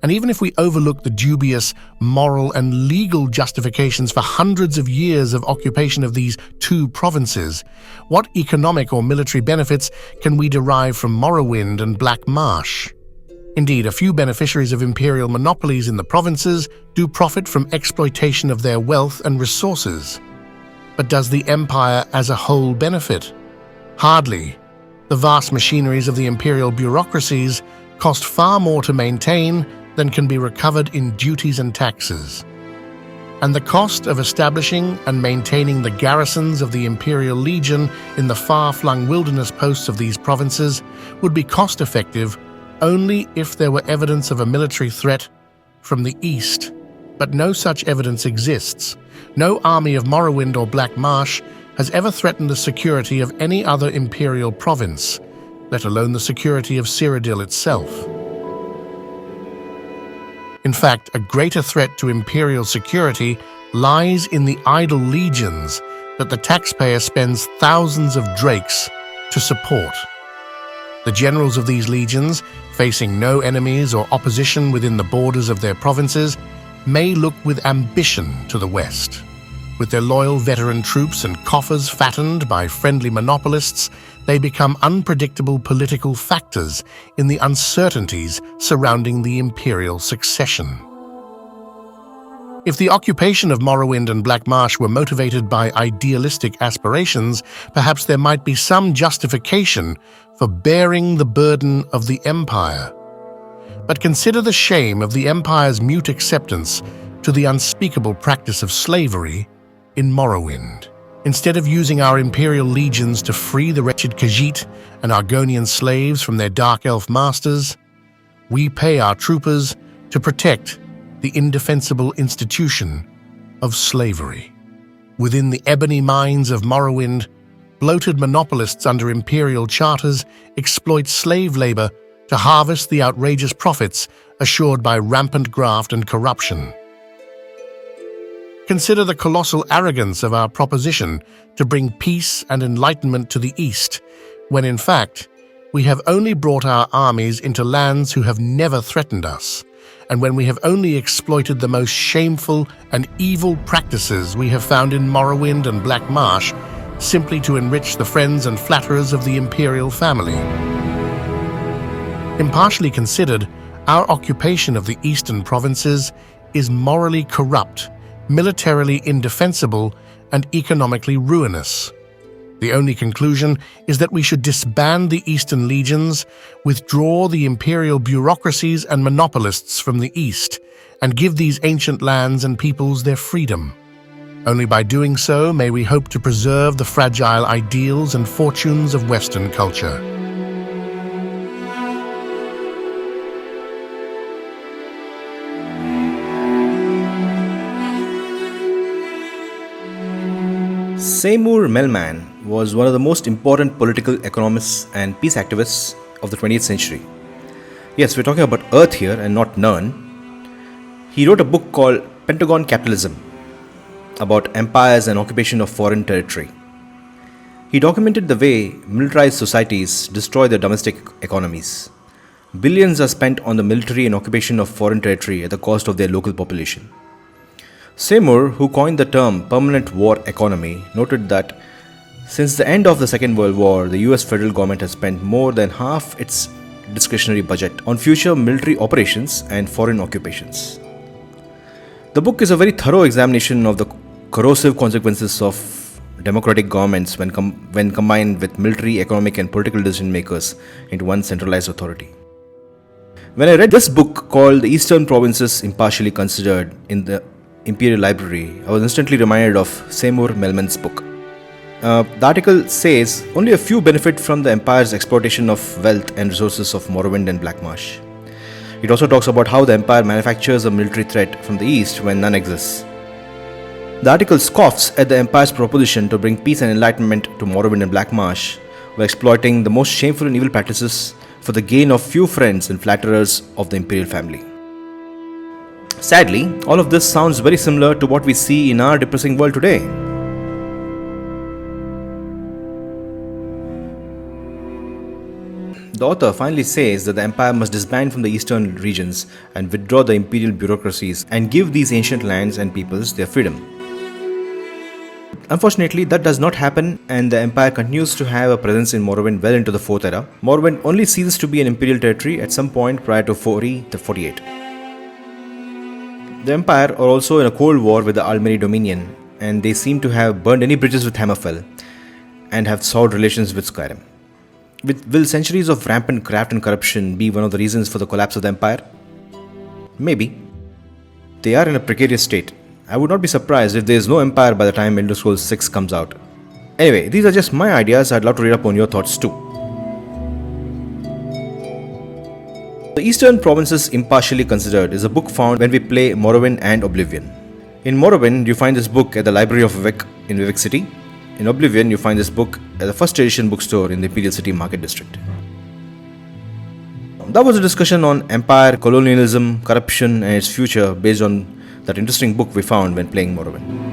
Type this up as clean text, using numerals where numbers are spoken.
And even if we overlook the dubious moral and legal justifications for hundreds of years of occupation of these two provinces, what economic or military benefits can we derive from Morrowind and Black Marsh? Indeed, a few beneficiaries of imperial monopolies in the provinces do profit from exploitation of their wealth and resources. But does the empire as a whole benefit? Hardly. The vast machineries of the imperial bureaucracies cost far more to maintain than can be recovered in duties and taxes. And the cost of establishing and maintaining the garrisons of the Imperial Legion in the far-flung wilderness posts of these provinces would be cost-effective only if there were evidence of a military threat from the east. But no such evidence exists. No army of Morrowind or Black Marsh has ever threatened the security of any other imperial province, let alone the security of Cyrodiil itself. In fact, a greater threat to imperial security lies in the idle legions that the taxpayer spends thousands of drakes to support. The generals of these legions, facing no enemies or opposition within the borders of their provinces, may look with ambition to the west. With their loyal veteran troops and coffers fattened by friendly monopolists, they become unpredictable political factors in the uncertainties surrounding the imperial succession. If the occupation of Morrowind and Black Marsh were motivated by idealistic aspirations, perhaps there might be some justification for bearing the burden of the empire. But consider the shame of the empire's mute acceptance to the unspeakable practice of slavery in Morrowind. Instead of using our imperial legions to free the wretched Khajiit and Argonian slaves from their dark elf masters, we pay our troopers to protect the indefensible institution of slavery. Within the ebony mines of Morrowind, bloated monopolists under imperial charters exploit slave labor to harvest the outrageous profits assured by rampant graft and corruption. Consider the colossal arrogance of our proposition to bring peace and enlightenment to the East, when in fact, we have only brought our armies into lands who have never threatened us, and when we have only exploited the most shameful and evil practices we have found in Morrowind and Black Marsh, simply to enrich the friends and flatterers of the imperial family. Impartially considered, our occupation of the eastern provinces is morally corrupt, militarily indefensible, and economically ruinous. The only conclusion is that we should disband the Eastern legions, withdraw the imperial bureaucracies and monopolists from the East, and give these ancient lands and peoples their freedom. Only by doing so may we hope to preserve the fragile ideals and fortunes of Western culture. Seymour Melman was one of the most important political economists and peace activists of the 20th century. Yes, we're talking about Earth here and not Nern. He wrote a book called Pentagon Capitalism about empires and occupation of foreign territory. He documented the way militarized societies destroy their domestic economies. Billions are spent on the military and occupation of foreign territory at the cost of their local population. Seymour, who coined the term permanent war economy, noted that since the end of the Second World War, the US federal government has spent more than half its discretionary budget on future military operations and foreign occupations. The book is a very thorough examination of the corrosive consequences of democratic governments when combined with military, economic, and political decision makers into one centralized authority. When I read this book called The Eastern Provinces Impartially Considered in the Imperial Library, I was instantly reminded of Seymour Melman's book. The article says only a few benefit from the empire's exploitation of wealth and resources of Morrowind and Black Marsh. It also talks about how the empire manufactures a military threat from the east when none exists. The article scoffs at the empire's proposition to bring peace and enlightenment to Morrowind and Black Marsh by exploiting the most shameful and evil practices for the gain of few friends and flatterers of the imperial family. Sadly, all of this sounds very similar to what we see in our depressing world today. The author finally says that the empire must disband from the eastern regions and withdraw the imperial bureaucracies and give these ancient lands and peoples their freedom. Unfortunately, that does not happen, and the empire continues to have a presence in Morrowind well into the 4th era. Morrowind only ceases to be an imperial territory at some point prior to 48. The empire are also in a cold war with the Almeri Dominion, and they seem to have burned any bridges with Hammerfell and have soured relations with Skyrim. Will centuries of rampant craft and corruption be one of the reasons for the collapse of the empire? Maybe. They are in a precarious state. I would not be surprised if there is no empire by the time Elder Scrolls 6 comes out. Anyway, these are just my ideas. I'd love to read up on your thoughts too. The Eastern Provinces Impartially Considered is a book found when we play Morrowind and Oblivion. In Morrowind, you find this book at the Library of Vivec in Vivec City. In Oblivion, you find this book at the first edition bookstore in the Imperial City Market District. That was a discussion on empire, colonialism, corruption, and its future based on that interesting book we found when playing Morrowind.